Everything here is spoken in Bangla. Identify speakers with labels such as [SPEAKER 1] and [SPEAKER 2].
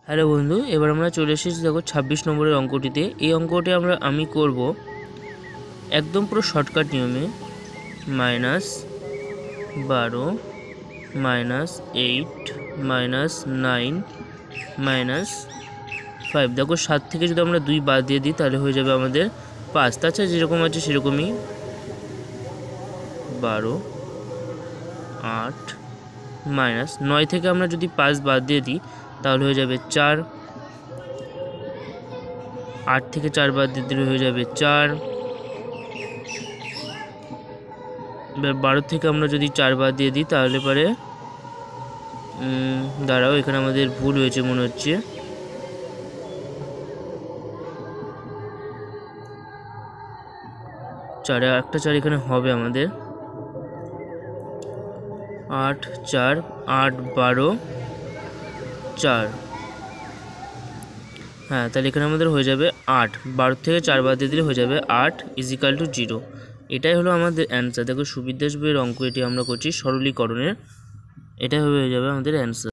[SPEAKER 1] হ্যালো বন্ধু, এবার আমরা চলে এসেছি দেখো 26 নম্বরের অঙ্কটিতে। এই অঙ্কটি আমি করব একদম পুরো শর্টকাট নিয়মে। -12 -8 -9 -5। দেখো 7 থেকে যদি আমরা 2 বাদ দিয়ে দিই তাহলে হয়ে যাবে আমাদের 5। তাছাড়া যেরকম আছে সেরকমই 12 8 -9 থেকে আমরা যদি 5 বাদ দিয়ে দিই তাহলে হয়ে যাবে 4। 8 থেকে 4 বাদ দিয়ে দিলে হয়ে যাবে 4। এবার 12 থেকে আমরা যদি 4 বাদ দিয়ে দিই তাহলে পরে দাঁড়াও, এখানে আমাদের ভুল হয়েছে মনে হচ্ছে। চারে একটা 4 এখানে হবে আমাদের। 8 4 8 12 4। হ্যাঁ, তাহলে এখানে আমাদের হয়ে যাবে 8। 12 থেকে 4 বাদ দিয়ে দিলে হয়ে যাবে 8 = 0। এটাই হলো আমাদের অ্যান্সার। দেখো সুবিদ্যাস বইয়ের অঙ্ক এটি আমরা করছি সরলীকরণের। এটাই হয়ে যাবে আমাদের অ্যান্সার।